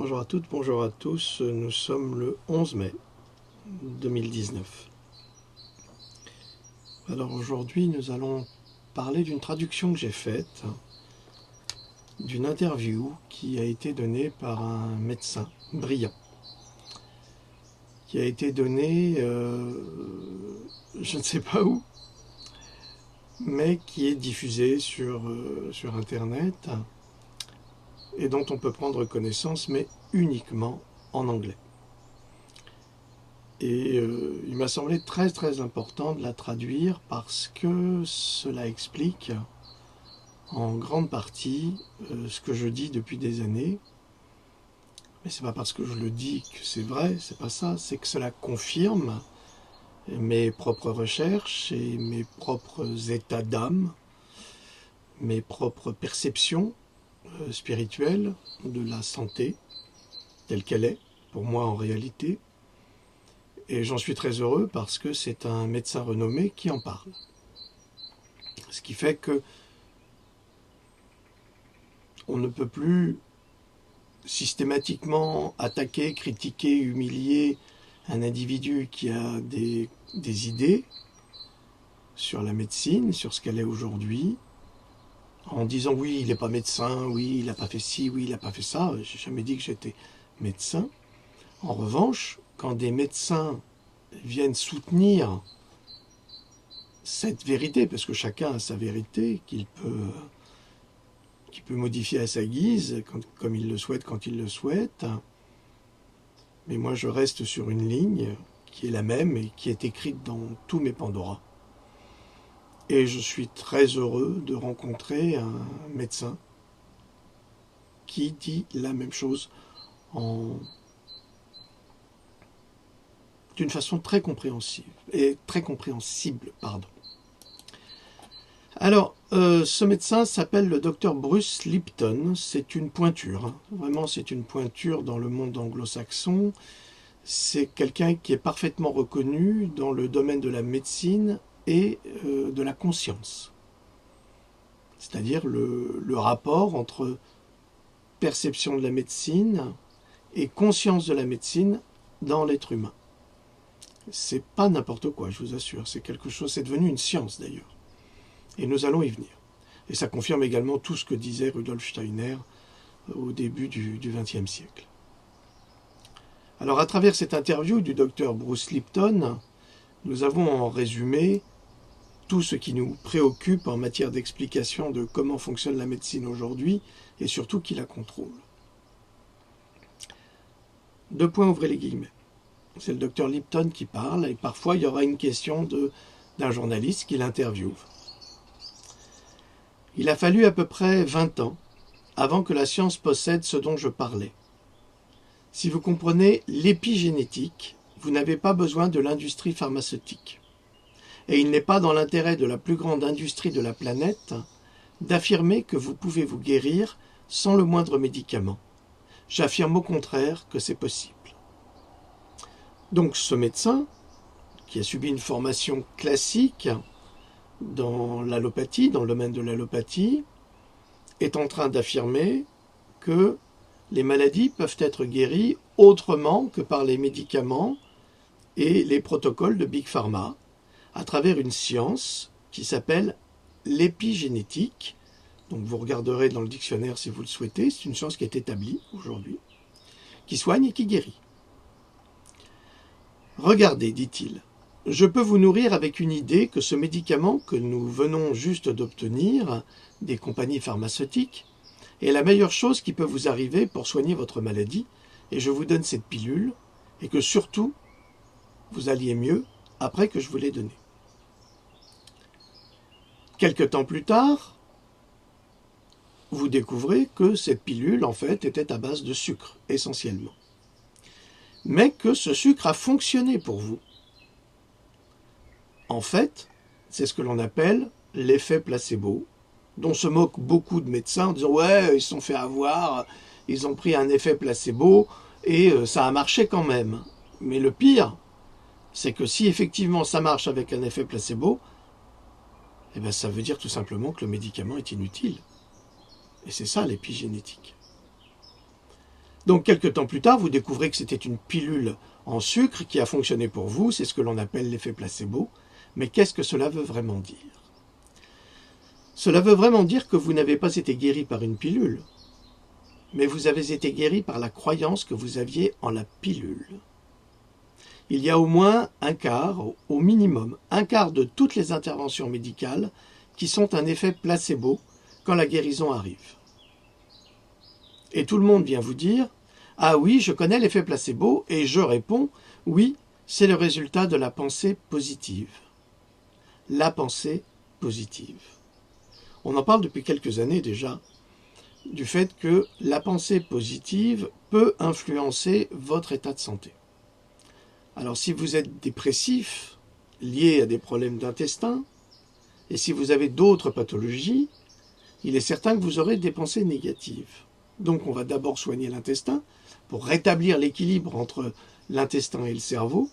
Bonjour à toutes, bonjour à tous. Nous sommes le 11 mai 2019. Alors aujourd'hui, nous allons parler d'une traduction que j'ai faite, d'une interview qui a été donnée par un médecin brillant, qui a été donnée, je ne sais pas où, mais qui est diffusée sur Internet et dont on peut prendre connaissance, mais uniquement en anglais. Et il m'a semblé très très important de la traduire parce que cela explique en grande partie ce que je dis depuis des années. Mais c'est pas parce que je le dis que c'est vrai, c'est pas ça, c'est que cela confirme mes propres recherches et mes propres états d'âme, mes propres perceptions spirituelles de la santé telle qu'elle est, pour moi en réalité. Et j'en suis très heureux parce que c'est un médecin renommé qui en parle. Ce qui fait que on ne peut plus systématiquement attaquer, critiquer, humilier un individu qui a des idées sur la médecine, sur ce qu'elle est aujourd'hui, en disant oui, il n'est pas médecin, oui, il n'a pas fait ci, oui, il n'a pas fait ça. J'ai jamais dit que j'étais médecin. En revanche, quand des médecins viennent soutenir cette vérité, parce que chacun a sa vérité qu'il peut modifier à sa guise, comme il le souhaite, quand il le souhaite. Mais moi, je reste sur une ligne qui est la même et qui est écrite dans tous mes Pandora. Et je suis très heureux de rencontrer un médecin qui dit la même chose d'une façon très compréhensible. Alors, ce médecin s'appelle le docteur Bruce Lipton. C'est une pointure, hein. Vraiment, c'est une pointure dans le monde anglo-saxon. C'est quelqu'un qui est parfaitement reconnu dans le domaine de la médecine et de la conscience. C'est-à-dire le rapport entre perception de la médecine et conscience de la médecine dans l'être humain. C'est pas n'importe quoi, je vous assure. C'est quelque chose, c'est devenu une science d'ailleurs. Et nous allons y venir. Et ça confirme également tout ce que disait Rudolf Steiner au début du XXe siècle. Alors à travers cette interview du docteur Bruce Lipton, nous avons en résumé tout ce qui nous préoccupe en matière d'explication de comment fonctionne la médecine aujourd'hui et surtout qui la contrôle. Deux points, ouvrez les guillemets. C'est le docteur Lipton qui parle et parfois il y aura une question d'un journaliste qui l'interviewe. Il a fallu à peu près 20 ans avant que la science possède ce dont je parlais. Si vous comprenez l'épigénétique, vous n'avez pas besoin de l'industrie pharmaceutique. Et il n'est pas dans l'intérêt de la plus grande industrie de la planète d'affirmer que vous pouvez vous guérir sans le moindre médicament. J'affirme au contraire que c'est possible. Donc ce médecin, qui a subi une formation classique dans l'allopathie, dans le domaine de l'allopathie, est en train d'affirmer que les maladies peuvent être guéries autrement que par les médicaments et les protocoles de Big Pharma, à travers une science qui s'appelle l'épigénétique. Donc vous regarderez dans le dictionnaire si vous le souhaitez, c'est une science qui est établie aujourd'hui, qui soigne et qui guérit. Regardez, dit-il, je peux vous nourrir avec une idée que ce médicament que nous venons juste d'obtenir des compagnies pharmaceutiques est la meilleure chose qui peut vous arriver pour soigner votre maladie, et je vous donne cette pilule, et que surtout, vous alliez mieux après que je vous l'ai donnée. Quelque temps plus tard, vous découvrez que cette pilule, en fait, était à base de sucre, essentiellement. Mais que ce sucre a fonctionné pour vous. En fait, c'est ce que l'on appelle l'effet placebo, dont se moquent beaucoup de médecins en disant « ouais, ils se sont fait avoir, ils ont pris un effet placebo et ça a marché quand même ». Mais le pire, c'est que si effectivement ça marche avec un effet placebo, eh bien ça veut dire tout simplement que le médicament est inutile. Et c'est ça l'épigénétique. Donc quelques temps plus tard, vous découvrez que c'était une pilule en sucre qui a fonctionné pour vous, c'est ce que l'on appelle l'effet placebo. Mais qu'est-ce que cela veut vraiment dire? Cela veut vraiment dire que vous n'avez pas été guéri par une pilule, mais vous avez été guéri par la croyance que vous aviez en la pilule. Il y a au moins un quart, au minimum, un quart de toutes les interventions médicales qui sont un effet placebo quand la guérison arrive. Et tout le monde vient vous dire « Ah oui, je connais l'effet placebo » et je réponds « Oui, c'est le résultat de la pensée positive. » La pensée positive. On en parle depuis quelques années déjà, du fait que la pensée positive peut influencer votre état de santé. Alors si vous êtes dépressif, lié à des problèmes d'intestin, et si vous avez d'autres pathologies, il est certain que vous aurez des pensées négatives. Donc on va d'abord soigner l'intestin pour rétablir l'équilibre entre l'intestin et le cerveau,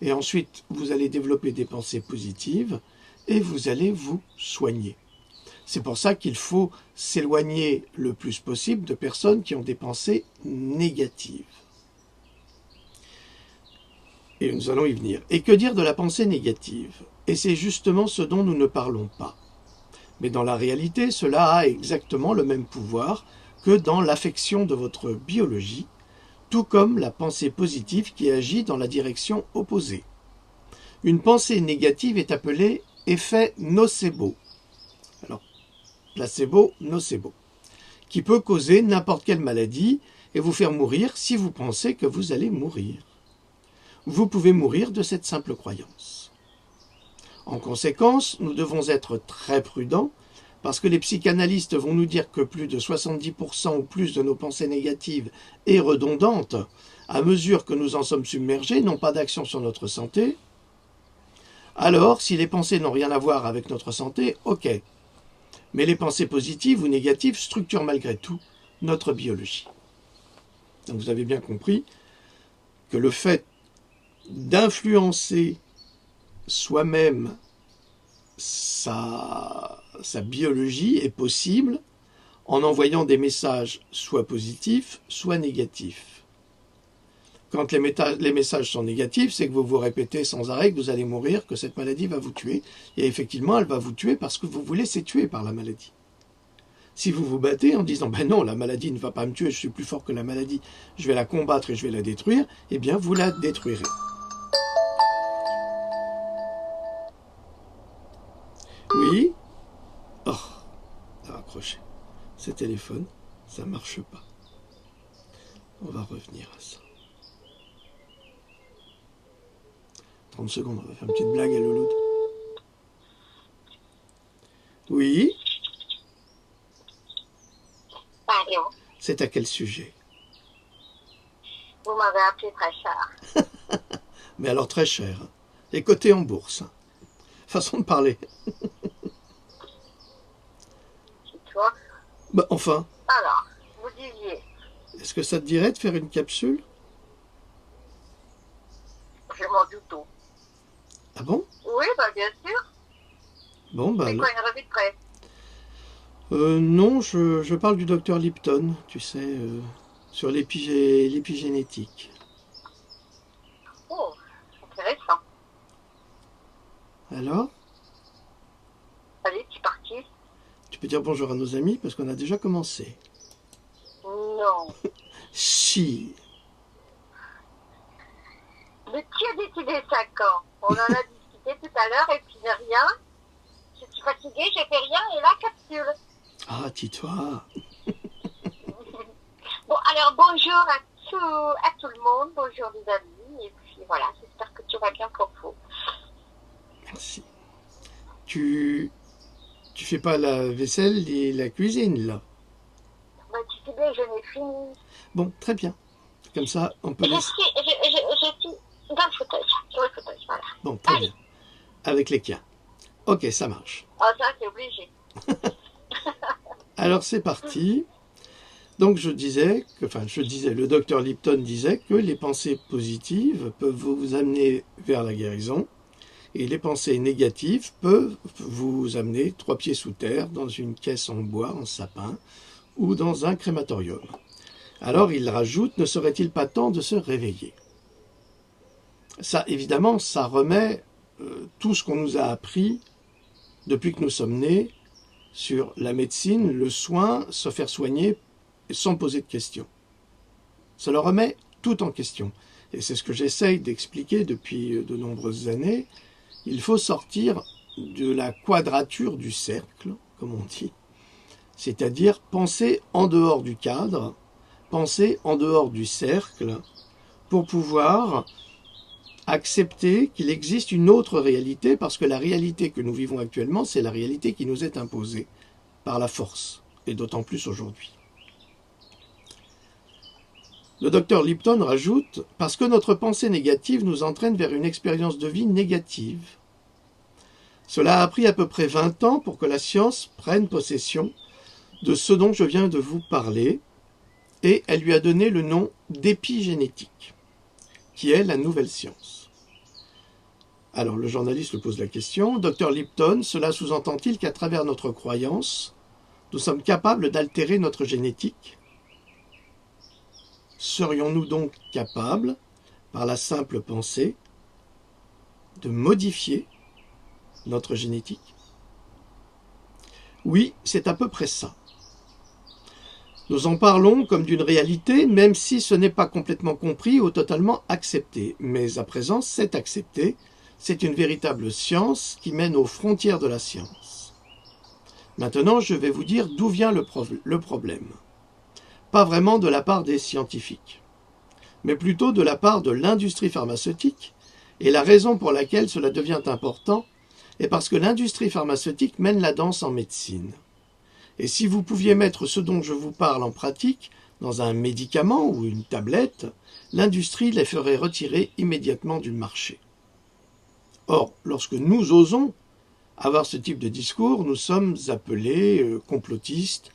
et ensuite vous allez développer des pensées positives et vous allez vous soigner. C'est pour ça qu'il faut s'éloigner le plus possible de personnes qui ont des pensées négatives. Et nous allons y venir. Et que dire de la pensée négative? Et c'est justement ce dont nous ne parlons pas. Mais dans la réalité, cela a exactement le même pouvoir que dans l'affection de votre biologie, tout comme la pensée positive qui agit dans la direction opposée. Une pensée négative est appelée effet nocebo. Alors, placebo, nocebo, qui peut causer n'importe quelle maladie et vous faire mourir si vous pensez que vous allez mourir. Vous pouvez mourir de cette simple croyance. En conséquence, nous devons être très prudents parce que les psychanalystes vont nous dire que plus de 70% ou plus de nos pensées négatives et redondantes, à mesure que nous en sommes submergés, n'ont pas d'action sur notre santé. Alors, si les pensées n'ont rien à voir avec notre santé, ok. Mais les pensées positives ou négatives structurent malgré tout notre biologie. Donc vous avez bien compris que le fait d'influencer soi-même sa biologie est possible en envoyant des messages soit positifs, soit négatifs. Quand les messages sont négatifs, c'est que vous vous répétez sans arrêt que vous allez mourir, que cette maladie va vous tuer. Et effectivement, elle va vous tuer parce que vous vous laissez tuer par la maladie. Si vous vous battez en disant « ben non, la maladie ne va pas me tuer, je suis plus fort que la maladie, je vais la combattre et je vais la détruire », eh bien vous la détruirez. Oui. Oh, raccroché. Ce téléphone, ça marche pas. On va revenir à ça. 30 secondes, on va faire une petite blague à Louloute. Oui. Pardon. C'est à quel sujet? Vous m'avez appelé très cher. Mais alors très cher. Et coté en bourse. Façon de parler. Tu vois? Bah enfin. Alors, vous disiez, Est-ce que ça te dirait de faire une capsule? je m'en doute. Ah bon? Oui, bah bien sûr. Bon, bah C'est quoi une revue de presse? non, je parle du docteur Lipton, tu sais, sur l'épigénétique. Oh, intéressant. Alors, Allez, c'est parti. tu peux dire bonjour à nos amis parce qu'on a déjà commencé. Non. Si. Mais qui a décidé ça quand? On en a discuté tout à l'heure et puis rien. Je suis fatiguée, j'ai fait rien et la capsule. Ah, tis-toi. Bon, alors bonjour à tout le monde, bonjour les amis, et puis voilà, j'espère que tout va bien pour vous. Merci. Tu fais pas la vaisselle et la cuisine, là? Bah, tu sais bien, je n'ai fini. Bon, très bien. Comme ça, on peut Je laisser... suis dans le fauteuil, sur le fauteuil, voilà. Bon, très Allez. bien. Avec les cas. Ok, ça marche. Ah, ça, c'est obligé. Alors, c'est parti. Donc, le docteur Lipton disait que les pensées positives peuvent vous amener vers la guérison et les pensées négatives peuvent vous amener 3 pieds sous terre dans une caisse en bois, en sapin ou dans un crématorium. Alors il rajoute, ne serait-il pas temps de se réveiller? Ça, évidemment, ça remet tout ce qu'on nous a appris depuis que nous sommes nés sur la médecine, le soin, se faire soigner sans poser de questions. Cela remet tout en question. Et c'est ce que j'essaye d'expliquer depuis de nombreuses années. Il faut sortir de la quadrature du cercle, comme on dit, c'est-à-dire penser en dehors du cadre, penser en dehors du cercle, pour pouvoir accepter qu'il existe une autre réalité, parce que la réalité que nous vivons actuellement, c'est la réalité qui nous est imposée par la force, et d'autant plus aujourd'hui. Le docteur Lipton rajoute « Parce que notre pensée négative nous entraîne vers une expérience de vie négative. Cela a pris à peu près 20 ans pour que la science prenne possession de ce dont je viens de vous parler, et elle lui a donné le nom d'épigénétique, qui est la nouvelle science. » Alors le journaliste lui pose la question « Docteur Lipton, cela sous-entend-il qu'à travers notre croyance, nous sommes capables d'altérer notre génétique ? Serions-nous donc capables, par la simple pensée, de modifier notre génétique? Oui, c'est à peu près ça. Nous en parlons comme d'une réalité, même si ce n'est pas complètement compris ou totalement accepté. Mais à présent, c'est accepté. C'est une véritable science qui mène aux frontières de la science. Maintenant, je vais vous dire d'où vient le problème. Pas vraiment de la part des scientifiques, mais plutôt de la part de l'industrie pharmaceutique, et la raison pour laquelle cela devient important est parce que l'industrie pharmaceutique mène la danse en médecine. Et si vous pouviez mettre ce dont je vous parle en pratique dans un médicament ou une tablette, l'industrie les ferait retirer immédiatement du marché. Or, lorsque nous osons avoir ce type de discours, nous sommes appelés complotistes,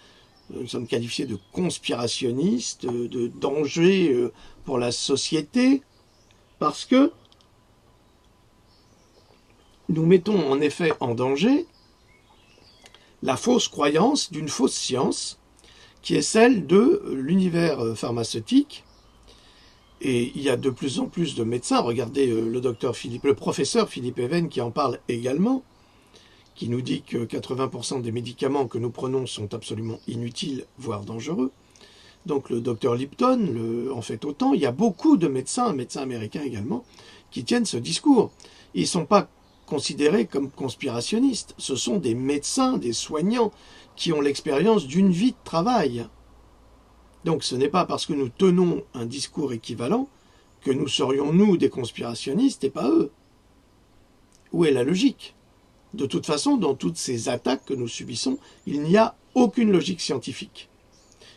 nous sommes qualifiés de conspirationnistes, de danger pour la société, parce que nous mettons en effet en danger la fausse croyance d'une fausse science, qui est celle de l'univers pharmaceutique. Et il y a de plus en plus de médecins, regardez le professeur Philippe Even qui en parle également, qui nous dit que 80% des médicaments que nous prenons sont absolument inutiles, voire dangereux. Donc le docteur Lipton en fait autant. Il y a beaucoup de médecins américains également, qui tiennent ce discours. Ils ne sont pas considérés comme conspirationnistes. Ce sont des médecins, des soignants, qui ont l'expérience d'une vie de travail. Donc ce n'est pas parce que nous tenons un discours équivalent que nous serions, nous, des conspirationnistes et pas eux. Où est la logique ? De toute façon, dans toutes ces attaques que nous subissons, il n'y a aucune logique scientifique.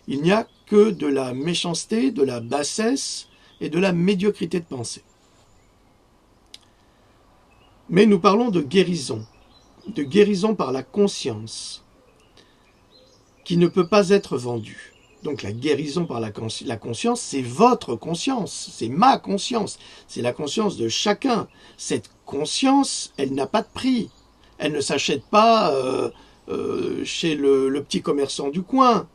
Il n'y a que de la méchanceté, de la bassesse et de la médiocrité de pensée. Mais nous parlons de guérison par la conscience, qui ne peut pas être vendue. Donc la guérison par la conscience, c'est votre conscience, c'est ma conscience, c'est la conscience de chacun. Cette conscience, elle n'a pas de prix. Elle ne s'achète pas chez le petit commerçant du coin,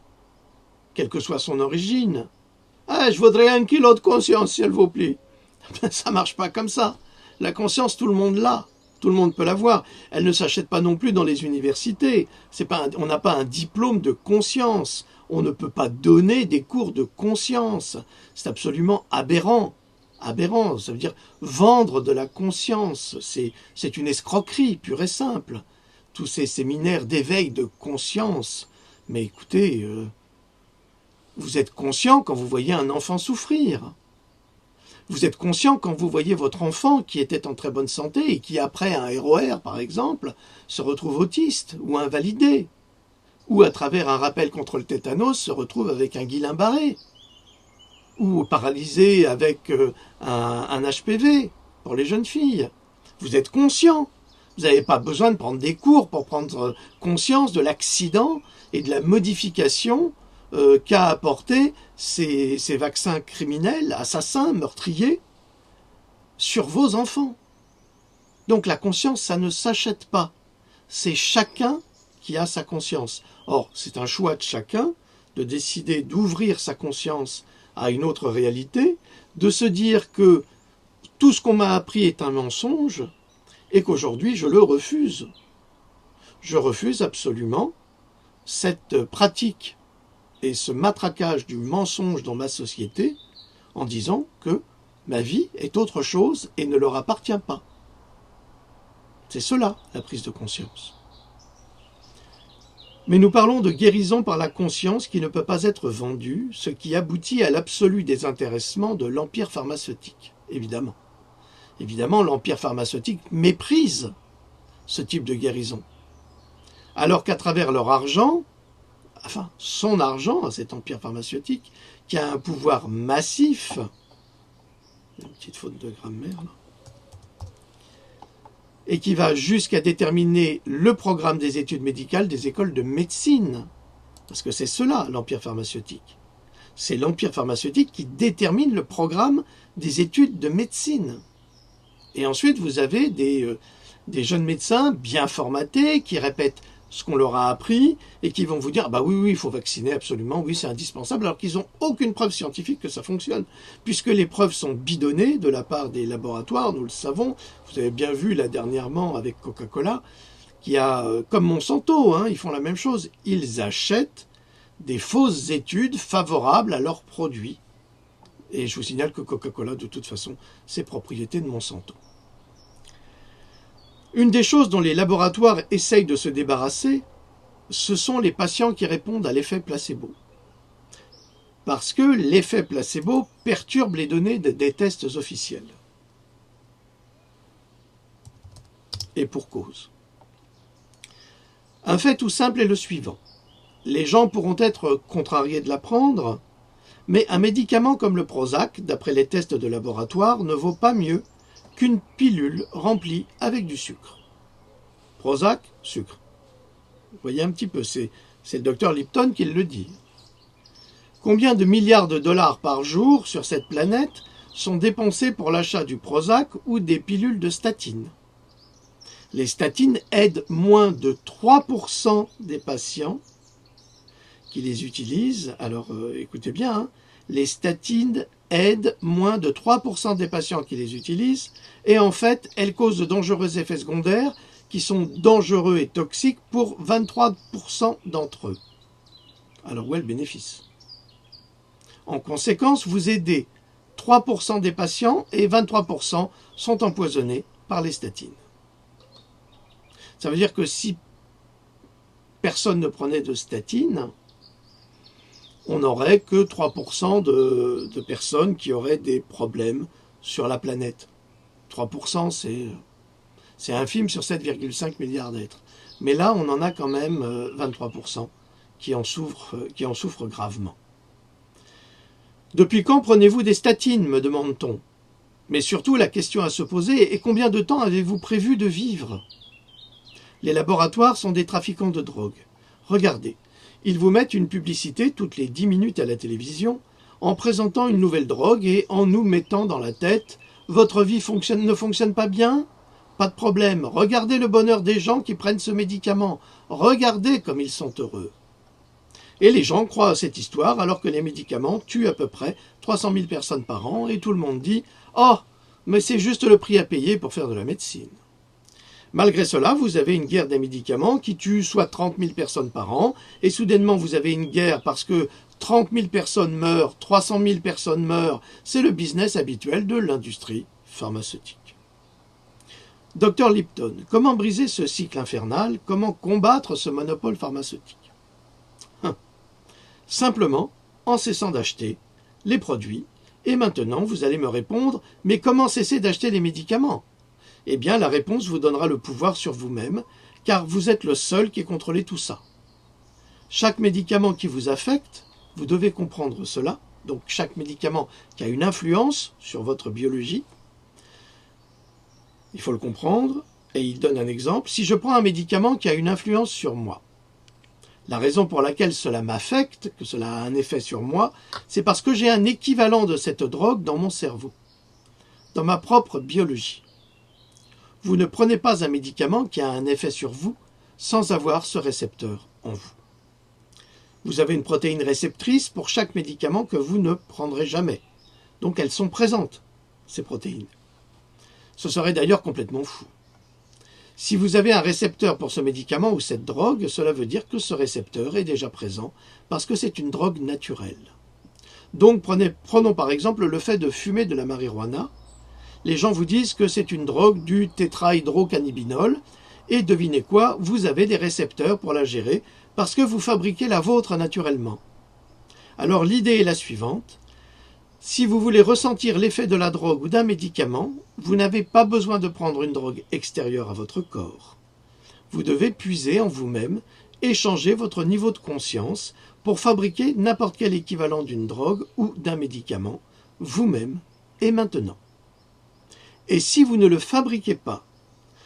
quelle que soit son origine. « Ah, je voudrais 1 kilo de conscience, s'il vous plaît. » Ça ne marche pas comme ça. La conscience, tout le monde l'a. Tout le monde peut l'avoir. Elle ne s'achète pas non plus dans les universités. On n'a pas un diplôme de conscience. On ne peut pas donner des cours de conscience. C'est absolument aberrant. Aberrant, ça veut dire vendre de la conscience. C'est une escroquerie pure et simple. Tous ces séminaires d'éveil de conscience. Mais écoutez, vous êtes conscient quand vous voyez un enfant souffrir. Vous êtes conscient quand vous voyez votre enfant qui était en très bonne santé et qui, après un ROR, par exemple, se retrouve autiste ou invalidé. Ou, à travers un rappel contre le tétanos, se retrouve avec un Guillain-Barré. Ou paralysé avec un HPV pour les jeunes filles. Vous êtes conscient. Vous n'avez pas besoin de prendre des cours pour prendre conscience de l'accident et de la modification qu'a apporté ces vaccins criminels, assassins, meurtriers, sur vos enfants. Donc la conscience, ça ne s'achète pas. C'est chacun qui a sa conscience. Or, c'est un choix de chacun de décider d'ouvrir sa conscience à une autre réalité, de se dire que tout ce qu'on m'a appris est un mensonge et qu'aujourd'hui je le refuse. Je refuse absolument cette pratique et ce matraquage du mensonge dans ma société en disant que ma vie est autre chose et ne leur appartient pas. C'est cela, la prise de conscience. Mais nous parlons de guérison par la conscience qui ne peut pas être vendue, ce qui aboutit à l'absolu désintéressement de l'empire pharmaceutique, évidemment. Évidemment, l'empire pharmaceutique méprise ce type de guérison. Alors qu'à travers leur argent, enfin son argent à cet empire pharmaceutique, qui a un pouvoir massif, une petite faute de grammaire là, et qui va jusqu'à déterminer le programme des études médicales des écoles de médecine. Parce que c'est cela, l'empire pharmaceutique. C'est l'empire pharmaceutique qui détermine le programme des études de médecine. Et ensuite, vous avez des jeunes médecins bien formatés qui répètent ce qu'on leur a appris et qui vont vous dire « bah oui, il faut vacciner absolument, oui, c'est indispensable », alors qu'ils n'ont aucune preuve scientifique que ça fonctionne, puisque les preuves sont bidonnées de la part des laboratoires, nous le savons. Vous avez bien vu là dernièrement avec Coca-Cola, qui a, comme Monsanto, ils font la même chose, ils achètent des fausses études favorables à leurs produits. Et je vous signale que Coca-Cola, de toute façon, c'est propriété de Monsanto. Une des choses dont les laboratoires essayent de se débarrasser, ce sont les patients qui répondent à l'effet placebo. Parce que l'effet placebo perturbe les données des tests officiels. Et pour cause. Un fait tout simple est le suivant. Les gens pourront être contrariés de l'apprendre, mais un médicament comme le Prozac, d'après les tests de laboratoire, ne vaut pas mieux qu'une pilule remplie avec du sucre. Prozac, sucre. Vous voyez un petit peu, c'est le docteur Lipton qui le dit. Combien de milliards de dollars par jour sur cette planète sont dépensés pour l'achat du Prozac ou des pilules de statine? Les statines aident moins de 3% des patients qui les utilisent. Alors écoutez bien, les statines aident moins de 3% des patients qui les utilisent, et en fait, elles causent de dangereux effets secondaires qui sont dangereux et toxiques pour 23% d'entre eux. Alors où est le bénéfice? En conséquence, vous aidez 3% des patients et 23% sont empoisonnés par les statines. Ça veut dire que si personne ne prenait de statines, on n'aurait que 3% de personnes qui auraient des problèmes sur la planète. 3%, c'est infime sur 7,5 milliards d'êtres. Mais là, on en a quand même 23% qui en souffrent gravement. Depuis quand prenez-vous des statines, me demande-t-on. Mais surtout, la question à se poser est combien de temps avez-vous prévu de vivre? Les laboratoires sont des trafiquants de drogue. Regardez. Ils vous mettent une publicité toutes les 10 minutes à la télévision en présentant une nouvelle drogue et en nous mettant dans la tête « Votre vie ne fonctionne pas bien? Pas de problème. Regardez le bonheur des gens qui prennent ce médicament. Regardez comme ils sont heureux. » Et les gens croient à cette histoire alors que les médicaments tuent à peu près 300 000 personnes par an et tout le monde dit « Oh, mais c'est juste le prix à payer pour faire de la médecine. » Malgré cela, vous avez une guerre des médicaments qui tue soit 30 000 personnes par an, et soudainement vous avez une guerre parce que 30 000 personnes meurent, 300 000 personnes meurent. C'est le business habituel de l'industrie pharmaceutique. Docteur Lipton, comment briser ce cycle infernal? Comment combattre ce monopole pharmaceutique? Simplement en cessant d'acheter les produits. Et maintenant, vous allez me répondre, mais comment cesser d'acheter les médicaments? Eh bien, la réponse vous donnera le pouvoir sur vous-même, car vous êtes le seul qui contrôle tout ça. Chaque médicament qui vous affecte, vous devez comprendre cela, donc chaque médicament qui a une influence sur votre biologie, il faut le comprendre, et il donne un exemple. Si je prends un médicament qui a une influence sur moi, la raison pour laquelle cela m'affecte, que cela a un effet sur moi, c'est parce que j'ai un équivalent de cette drogue dans mon cerveau, dans ma propre biologie. Vous ne prenez pas un médicament qui a un effet sur vous sans avoir ce récepteur en vous. Vous avez une protéine réceptrice pour chaque médicament que vous ne prendrez jamais. Donc elles sont présentes, ces protéines. Ce serait d'ailleurs complètement fou. Si vous avez un récepteur pour ce médicament ou cette drogue, cela veut dire que ce récepteur est déjà présent parce que c'est une drogue naturelle. Donc prenons par exemple le fait de fumer de la marijuana. Les gens vous disent que c'est une drogue du tétrahydrocannabinol et devinez quoi, vous avez des récepteurs pour la gérer parce que vous fabriquez la vôtre naturellement. Alors l'idée est la suivante. Si vous voulez ressentir l'effet de la drogue ou d'un médicament, vous n'avez pas besoin de prendre une drogue extérieure à votre corps. Vous devez puiser en vous-même et changer votre niveau de conscience pour fabriquer n'importe quel équivalent d'une drogue ou d'un médicament, vous-même et maintenant. Et si vous ne le fabriquez pas,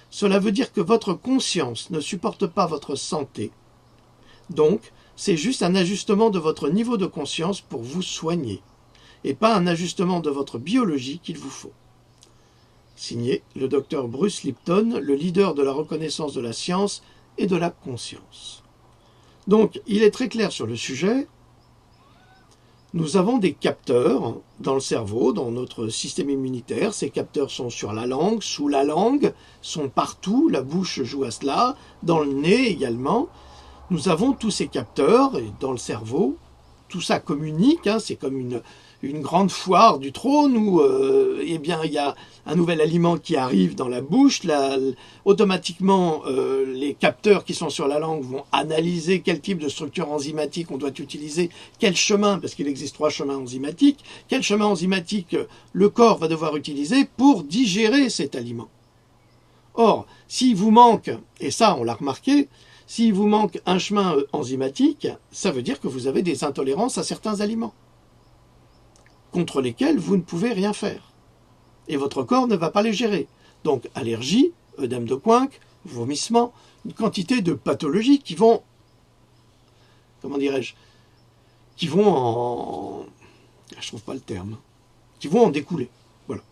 cela veut dire que votre conscience ne supporte pas votre santé. Donc, c'est juste un ajustement de votre niveau de conscience pour vous soigner, et pas un ajustement de votre biologie qu'il vous faut. Signé le docteur Bruce Lipton, le leader de la reconnaissance de la science et de la conscience. Donc, il est très clair sur le sujet. Nous avons des capteurs dans le cerveau, dans notre système immunitaire. Ces capteurs sont sur la langue, sous la langue, sont partout. La bouche joue à cela, dans le nez également. Nous avons tous ces capteurs dans le cerveau. Tout ça communique, c'est comme une grande foire du trône où il y a un nouvel aliment qui arrive dans la bouche. Automatiquement, les capteurs qui sont sur la langue vont analyser quel type de structure enzymatique on doit utiliser, quel chemin, parce qu'il existe 3 chemins enzymatiques, quel chemin enzymatique le corps va devoir utiliser pour digérer cet aliment. Or, s'il vous manque, et ça on l'a remarqué, s'il vous manque un chemin enzymatique, ça veut dire que vous avez des intolérances à certains aliments, contre lesquels vous ne pouvez rien faire. Et votre corps ne va pas les gérer. Donc allergie, œdème de Quincke, vomissement, une quantité de pathologies qui vont, qui vont en... je trouve pas le terme, qui vont en découler. Voilà.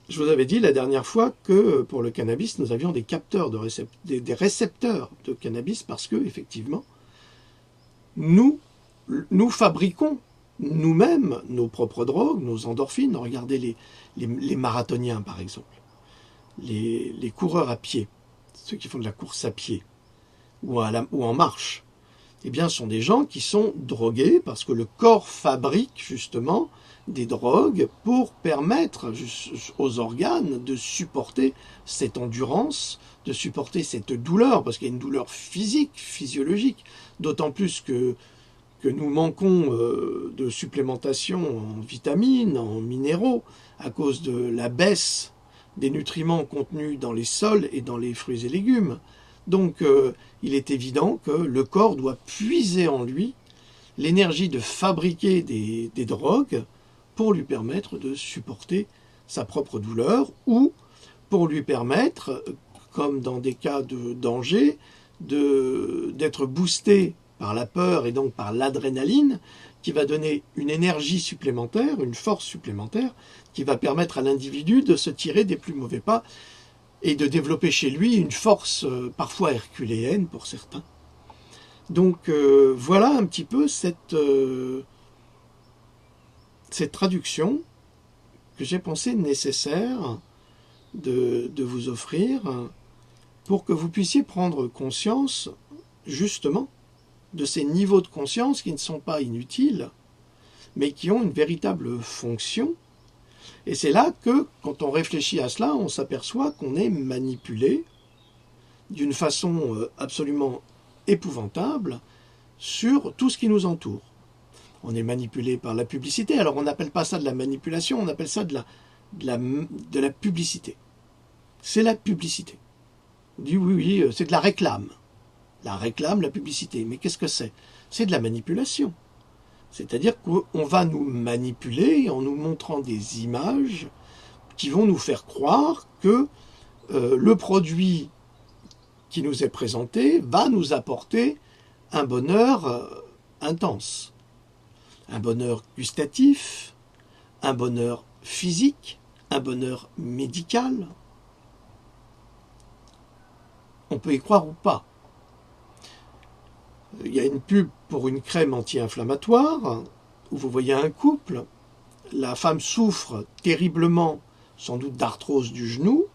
Je vous avais dit la dernière fois que pour le cannabis, nous avions des capteurs, des récepteurs de cannabis parce que, effectivement, nous fabriquons nous-mêmes nos propres drogues, nos endorphines. Regardez les marathoniens, par exemple, les coureurs à pied, ceux qui font de la course à pied ou en marche. Eh bien, ce sont des gens qui sont drogués parce que le corps fabrique justement des drogues pour permettre aux organes de supporter cette endurance, de supporter cette douleur, parce qu'il y a une douleur physique, physiologique, d'autant plus que nous manquons de supplémentation en vitamines, en minéraux, à cause de la baisse des nutriments contenus dans les sols et dans les fruits et légumes. Donc il est évident que le corps doit puiser en lui l'énergie de fabriquer des drogues pour lui permettre de supporter sa propre douleur ou pour lui permettre, comme dans des cas de danger, d'être boosté par la peur et donc par l'adrénaline, qui va donner une énergie supplémentaire, une force supplémentaire, qui va permettre à l'individu de se tirer des plus mauvais pas et de développer chez lui une force parfois herculéenne pour certains. Donc voilà un petit peu cette traduction que j'ai pensé nécessaire de vous offrir pour que vous puissiez prendre conscience justement de ces niveaux de conscience qui ne sont pas inutiles, mais qui ont une véritable fonction. Et c'est là que, quand on réfléchit à cela, on s'aperçoit qu'on est manipulé d'une façon absolument épouvantable sur tout ce qui nous entoure. On est manipulé par la publicité. Alors on n'appelle pas ça de la manipulation, on appelle ça de la publicité. C'est la publicité. On dit oui, c'est de la réclame. La réclame, la publicité. Mais qu'est-ce que c'est? C'est de la manipulation. C'est-à-dire qu'on va nous manipuler en nous montrant des images qui vont nous faire croire que le produit qui nous est présenté va nous apporter un bonheur intense. Un bonheur gustatif, un bonheur physique, un bonheur médical. On peut y croire ou pas. il y a une pub pour une crème anti-inflammatoire où vous voyez un couple, la femme souffre terriblement, sans doute d'arthrose du genou,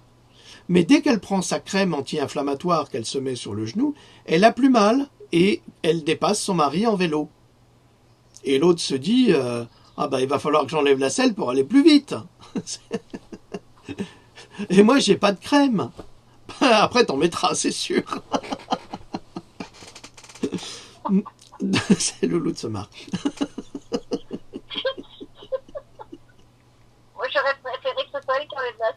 mais dès qu'elle prend sa crème anti-inflammatoire qu'elle se met sur le genou, elle a plus mal et elle dépasse son mari en vélo. Et l'autre se dit ah ben il va falloir que j'enlève la selle pour aller plus vite. Et moi j'ai pas de crème. Après t'en mettras, c'est sûr. C'est Loulou de se marre. Moi, j'aurais préféré que ce soit elle qui enlève la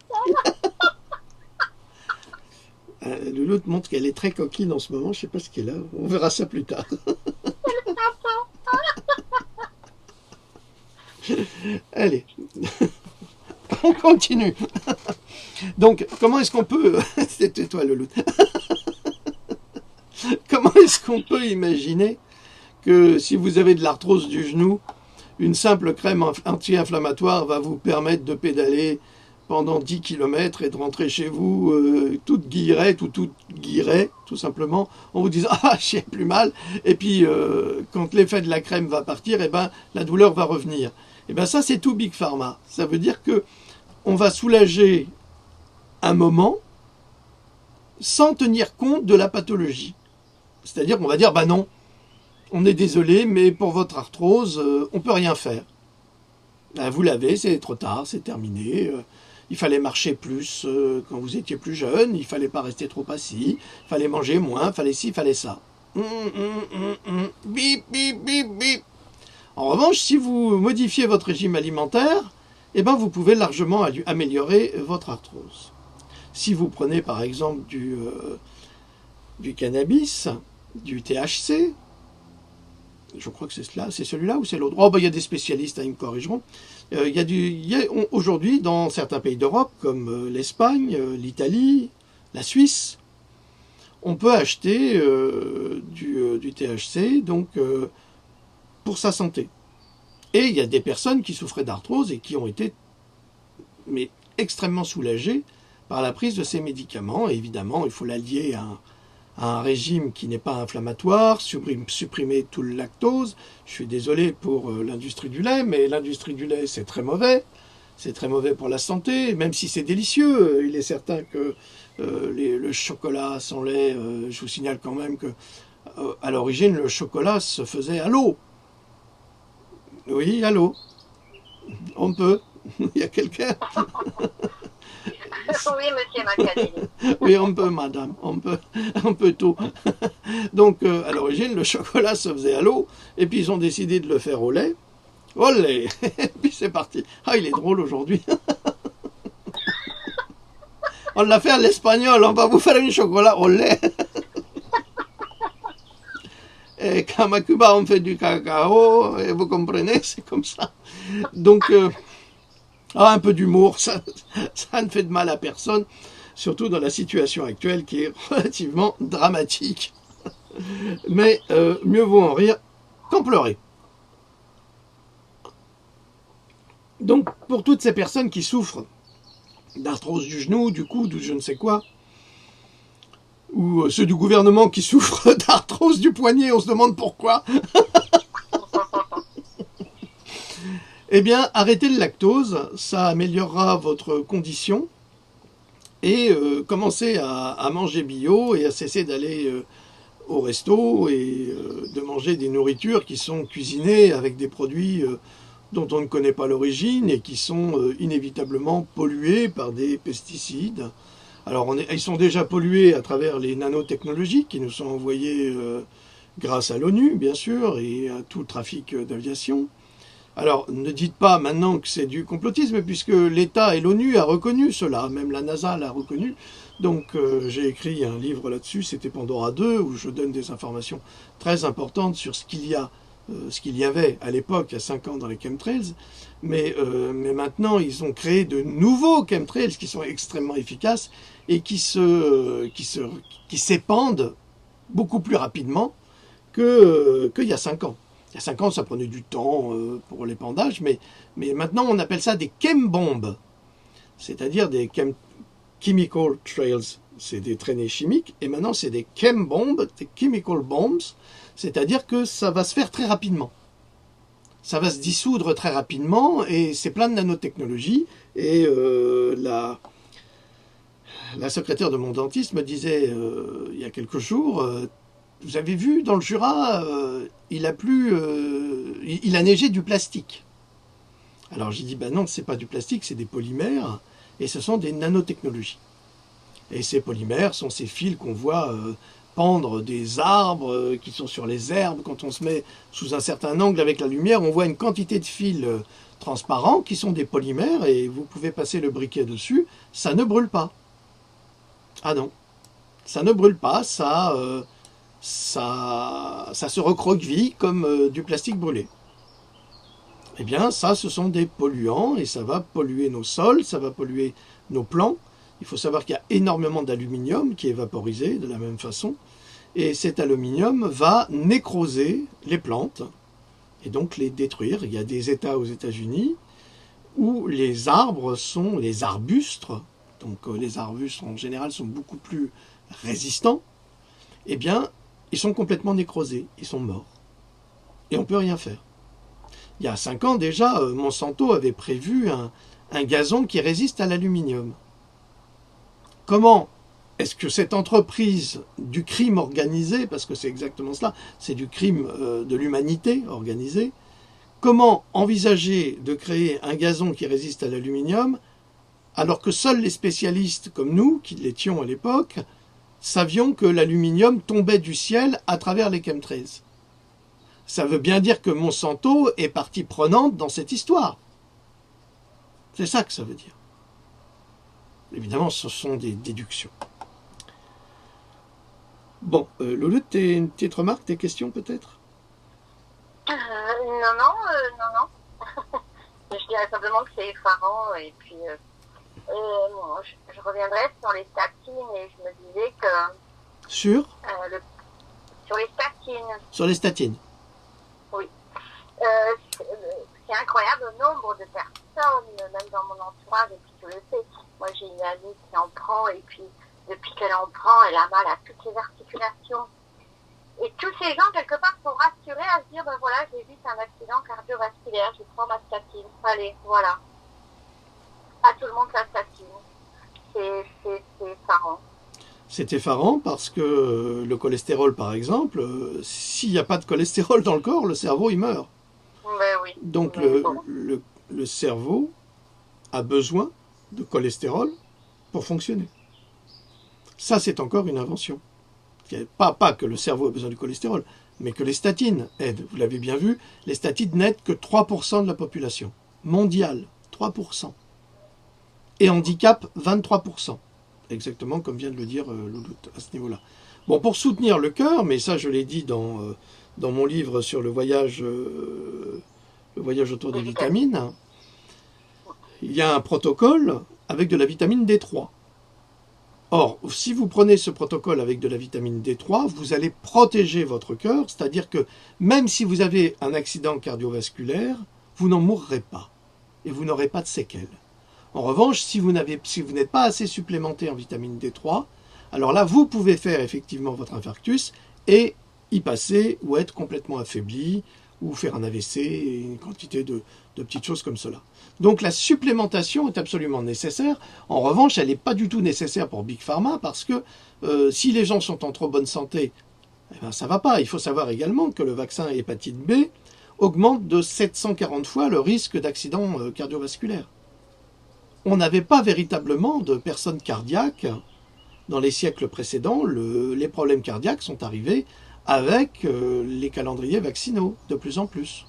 selle. Loulou te montre qu'elle est très coquine en ce moment. Je sais pas ce qu'elle a. On verra ça plus tard. Allez. On continue. Donc, comment est-ce qu'on peut... C'était toi, Loulou. Comment est-ce qu'on peut imaginer que si vous avez de l'arthrose du genou, une simple crème anti-inflammatoire va vous permettre de pédaler pendant 10 km et de rentrer chez vous toute guillerette ou toute guilleret, tout simplement, en vous disant « Ah, j'ai plus mal !» Et puis, quand l'effet de la crème va partir, eh ben, la douleur va revenir. Eh ben, ça, c'est tout Big Pharma. Ça veut dire que on va soulager un moment sans tenir compte de la pathologie. C'est-à-dire qu'on va dire « Bah non, on est désolé, mais pour votre arthrose, on ne peut rien faire. Vous l'avez, c'est trop tard, c'est terminé. Il fallait marcher plus quand vous étiez plus jeune, il ne fallait pas rester trop assis, il fallait manger moins, il fallait ci, il fallait ça. Bip, bip, bip, bip. En revanche, si vous modifiez votre régime alimentaire, eh ben vous pouvez largement améliorer votre arthrose. Si vous prenez par exemple du cannabis, du THC, je crois que c'est celui-là ou c'est l'autre. Oh, ben, il y a des spécialistes, ils me corrigeront. Aujourd'hui, dans certains pays d'Europe, comme l'Espagne, l'Italie, la Suisse, on peut acheter du THC donc, pour sa santé. Et il y a des personnes qui souffraient d'arthrose et qui ont été extrêmement soulagées par la prise de ces médicaments. Et évidemment, il faut l'allier à un régime qui n'est pas inflammatoire, supprimer tout le lactose. Je suis désolé pour l'industrie du lait, mais l'industrie du lait, c'est très mauvais. C'est très mauvais pour la santé, même si c'est délicieux. Il est certain que le chocolat sans lait, je vous signale quand même que à l'origine, le chocolat se faisait à l'eau. Oui, à l'eau. On peut. Il y a quelqu'un. Oui, monsieur Macadini. Oui, on peut, madame, on peut tout. Donc, à l'origine, le chocolat se faisait à l'eau, et puis ils ont décidé de le faire au lait. Olé. Et puis c'est parti. Ah, il est drôle aujourd'hui. On l'a fait à l'espagnol, on va vous faire un chocolat au lait. Et comme à Cuba, on fait du cacao, et vous comprenez, c'est comme ça. Donc... un peu d'humour, ça ne fait de mal à personne, surtout dans la situation actuelle qui est relativement dramatique. Mais mieux vaut en rire qu'en pleurer. Donc, pour toutes ces personnes qui souffrent d'arthrose du genou, du coude ou je ne sais quoi, ou ceux du gouvernement qui souffrent d'arthrose du poignet, on se demande pourquoi. Eh bien, arrêtez le lactose, ça améliorera votre condition et commencez à manger bio et à cesser d'aller au resto et de manger des nourritures qui sont cuisinées avec des produits dont on ne connaît pas l'origine et qui sont inévitablement pollués par des pesticides. Alors, ils sont déjà pollués à travers les nanotechnologies qui nous sont envoyées grâce à l'ONU, bien sûr, et à tout le trafic d'aviation. Alors, ne dites pas maintenant que c'est du complotisme, puisque l'État et l'ONU a reconnu cela, même la NASA l'a reconnu. Donc, j'ai écrit un livre là-dessus, c'était Pandora 2, où je donne des informations très importantes sur ce qu'il y avait à l'époque, il y a 5 ans, dans les chemtrails. Mais maintenant, ils ont créé de nouveaux chemtrails qui sont extrêmement efficaces et qui s'épandent beaucoup plus rapidement qu'il y a 5 ans. Il y a 5 ans, ça prenait du temps pour l'épandage, mais maintenant, on appelle ça des chembombes, c'est-à-dire des chemical trails, c'est des traînées chimiques, et maintenant, c'est des chembombes, des chemical bombs, C'est-à-dire que ça va se faire très rapidement. Ça va se dissoudre très rapidement et c'est plein de nanotechnologie. Et la secrétaire de mon dentiste me disait il y a quelques jours, vous avez vu dans le Jura, il a neigé du plastique. Alors j'ai dit ben non, c'est pas du plastique, c'est des polymères et ce sont des nanotechnologies. Et ces polymères sont ces fils qu'on voit pendre des arbres qui sont sur les herbes. Quand on se met sous un certain angle avec la lumière, on voit une quantité de fils transparents qui sont des polymères et vous pouvez passer le briquet dessus, ça ne brûle pas. Ah non, ça ne brûle pas, ça se recroqueville comme du plastique brûlé. Eh bien, ça, ce sont des polluants et ça va polluer nos sols, ça va polluer nos plants. Il faut savoir qu'il y a énormément d'aluminium qui est vaporisé de la même façon. Et cet aluminium va nécroser les plantes et donc les détruire. Il y a des États aux États-Unis où les arbres sont les arbustes, donc les arbustes en général sont beaucoup plus résistants. Eh bien, ils sont complètement nécrosés, ils sont morts. Et on ne peut rien faire. Il y a 5 ans déjà, Monsanto avait prévu un gazon qui résiste à l'aluminium. Comment est-ce que cette entreprise du crime organisé, parce que c'est exactement cela, c'est du crime de l'humanité organisé, comment envisager de créer un gazon qui résiste à l'aluminium alors que seuls les spécialistes comme nous, qui l'étions à l'époque, savions que l'aluminium tombait du ciel à travers les chemtrails. Ça veut bien dire que Monsanto est partie prenante dans cette histoire. C'est ça que ça veut dire. Évidemment, ce sont des déductions. Bon, Loulou, une petite remarque, des questions peut-être? Non. Je dirais simplement que c'est effarant et puis je reviendrai sur les statines et je me disais que... Sur les statines. Sur les statines. Oui. C'est incroyable le nombre de personnes, même dans mon entourage, et puis tu le sais, moi j'ai une amie qui en prend, et puis depuis qu'elle en prend, elle a mal à toutes ses articulations. Et tous ces gens, quelque part, sont rassurés à se dire, ben voilà, j'ai vu un accident cardiovasculaire, je prends ma statine, allez, voilà. À tout le monde sa statine. C'est effarant. C'est effarant parce que le cholestérol, par exemple, s'il n'y a pas de cholestérol dans le corps, le cerveau, il meurt. Ben oui. Donc le cerveau a besoin de cholestérol pour fonctionner. Ça, c'est encore une invention. Pas que le cerveau a besoin du cholestérol, mais que les statines aident. Vous l'avez bien vu, les statines n'aident que 3% de la population mondiale. 3%. Et handicap, 23%. Exactement comme vient de le dire Louloute à ce niveau-là. Bon, pour soutenir le cœur, mais ça je l'ai dit dans mon livre sur le voyage autour des vitamines, il y a un protocole avec de la vitamine D3. Or, si vous prenez ce protocole avec de la vitamine D3, vous allez protéger votre cœur, c'est-à-dire que même si vous avez un accident cardiovasculaire, vous n'en mourrez pas et vous n'aurez pas de séquelles. En revanche, si vous n'êtes pas assez supplémenté en vitamine D3, alors là, vous pouvez faire effectivement votre infarctus et y passer ou être complètement affaibli ou faire un AVC et une quantité de petites choses comme cela. Donc la supplémentation est absolument nécessaire. En revanche, elle n'est pas du tout nécessaire pour Big Pharma parce que si les gens sont en trop bonne santé, eh ben, ça ne va pas. Il faut savoir également que le vaccin hépatite B augmente de 740 fois le risque d'accident cardiovasculaire. On n'avait pas véritablement de personnes cardiaques dans les siècles précédents. Les problèmes cardiaques sont arrivés avec les calendriers vaccinaux, de plus en plus.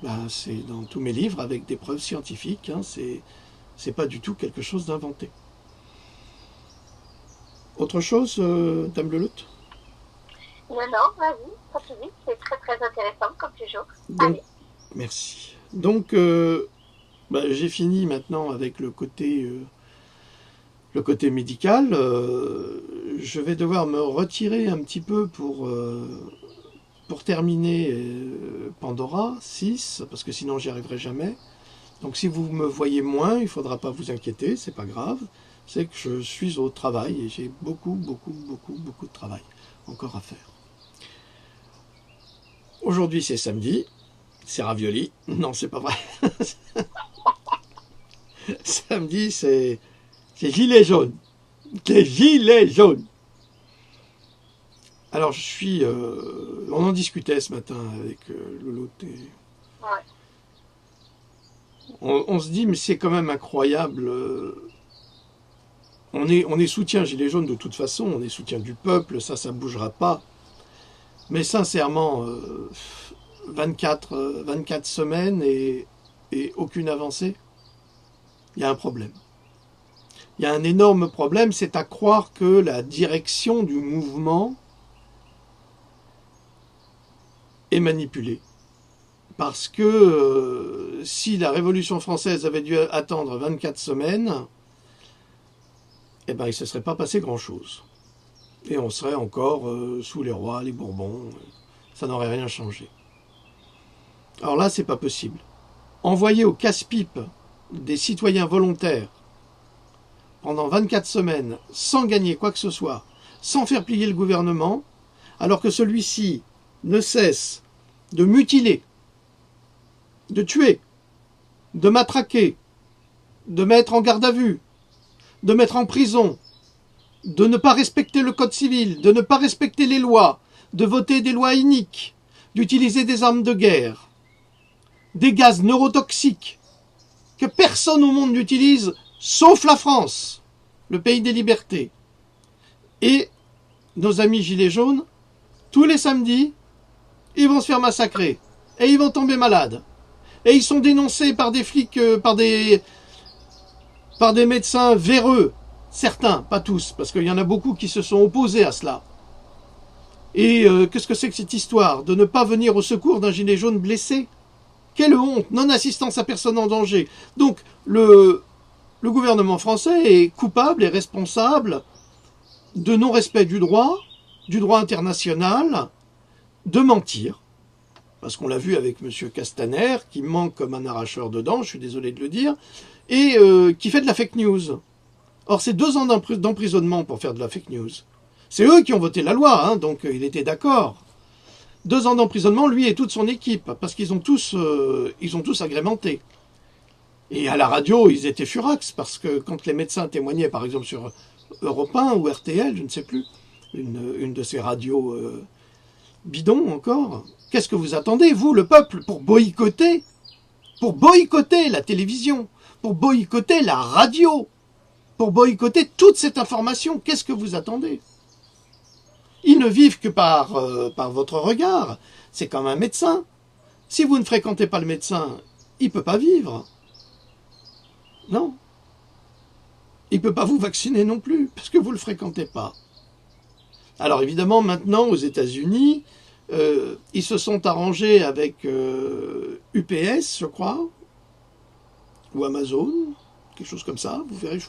Ben, c'est dans tous mes livres avec des preuves scientifiques, hein, c'est pas du tout quelque chose d'inventé. Autre chose, Dame Leloute? Non, vas-y, continue, c'est très très intéressant comme toujours. Donc, merci. Donc, j'ai fini maintenant avec le côté médical. Je vais devoir me retirer un petit peu pour terminer Pandora 6, parce que sinon j'y arriverai jamais. Donc si vous me voyez moins, il ne faudra pas vous inquiéter, c'est pas grave. C'est que je suis au travail et j'ai beaucoup de travail encore à faire. Aujourd'hui, c'est samedi. C'est ravioli. Non, c'est pas vrai. Samedi, c'est gilets jaunes. Les gilets jaunes. Alors, on en discutait ce matin avec Lolotte. Ouais. On se dit, mais c'est quand même incroyable. On est soutien gilets jaunes de toute façon. On est soutien du peuple. Ça bougera pas. Mais sincèrement, 24 semaines et aucune avancée. Il y a un problème. Il y a un énorme problème, c'est à croire que la direction du mouvement est manipulée. Parce que si la Révolution française avait dû attendre 24 semaines, eh ben, il ne se serait pas passé grand-chose. Et on serait encore sous les rois, les Bourbons. Ça n'aurait rien changé. Alors là, c'est pas possible. Envoyer au casse-pipe des citoyens volontaires pendant 24 semaines, sans gagner quoi que ce soit, sans faire plier le gouvernement, alors que celui-ci ne cesse de mutiler, de tuer, de matraquer, de mettre en garde à vue, de mettre en prison, de ne pas respecter le code civil, de ne pas respecter les lois, de voter des lois iniques, d'utiliser des armes de guerre, des gaz neurotoxiques que personne au monde n'utilise, sauf la France, le pays des libertés. Et nos amis gilets jaunes, tous les samedis, ils vont se faire massacrer. Et ils vont tomber malades. Et ils sont dénoncés par des flics, par des médecins véreux. Certains, pas tous, parce qu'il y en a beaucoup qui se sont opposés à cela. Et qu'est-ce que c'est que cette histoire de ne pas venir au secours d'un gilet jaune blessé? Quelle honte! Non-assistance à personne en danger. Donc, le gouvernement français est coupable et responsable de non-respect du droit international, de mentir. Parce qu'on l'a vu avec M. Castaner, qui manque comme un arracheur de dents, je suis désolé de le dire, et qui fait de la fake news. Or, c'est 2 ans d'emprisonnement pour faire de la fake news. C'est eux qui ont voté la loi, hein, donc il était d'accord. 2 ans d'emprisonnement, lui et toute son équipe, parce qu'ils ont tous agrémenté. Et à la radio, ils étaient furax, parce que quand les médecins témoignaient, par exemple sur Europe 1 ou RTL, je ne sais plus, une de ces radios bidons encore, qu'est-ce que vous attendez, vous, le peuple, pour boycotter la télévision, pour boycotter la radio, pour boycotter toute cette information? Qu'est-ce que vous attendez? Ils ne vivent que par votre regard. C'est comme un médecin. Si vous ne fréquentez pas le médecin, il ne peut pas vivre. Non. Il ne peut pas vous vacciner non plus, parce que vous ne le fréquentez pas. Alors évidemment, maintenant, aux États-Unis, ils se sont arrangés avec UPS, je crois, ou Amazon, quelque chose comme ça. Vous verrez,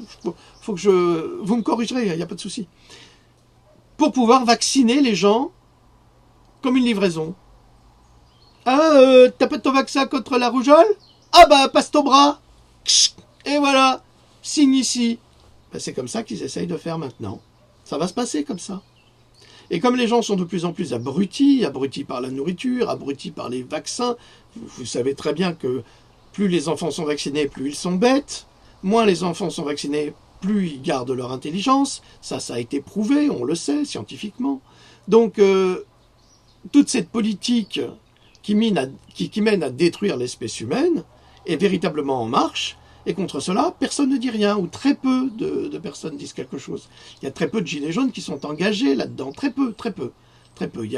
faut que vous me corrigerez, il n'y a pas de souci. Pour pouvoir vacciner les gens comme une livraison. Ah, t'as pas ton vaccin contre la rougeole? Ah bah, passe ton bras. Et voilà, signe ici. Ben, c'est comme ça qu'ils essayent de faire maintenant. Ça va se passer comme ça. Et comme les gens sont de plus en plus abrutis par la nourriture, abrutis par les vaccins, vous savez très bien que plus les enfants sont vaccinés, plus ils sont bêtes. Moins les enfants sont vaccinés, plus ils gardent leur intelligence. Ça a été prouvé, on le sait scientifiquement. Donc, toute cette politique qui mène à détruire l'espèce humaine est véritablement en marche. Et contre cela, personne ne dit rien, ou très peu de personnes disent quelque chose. Il y a très peu de gilets jaunes qui sont engagés là-dedans. Très peu. Il y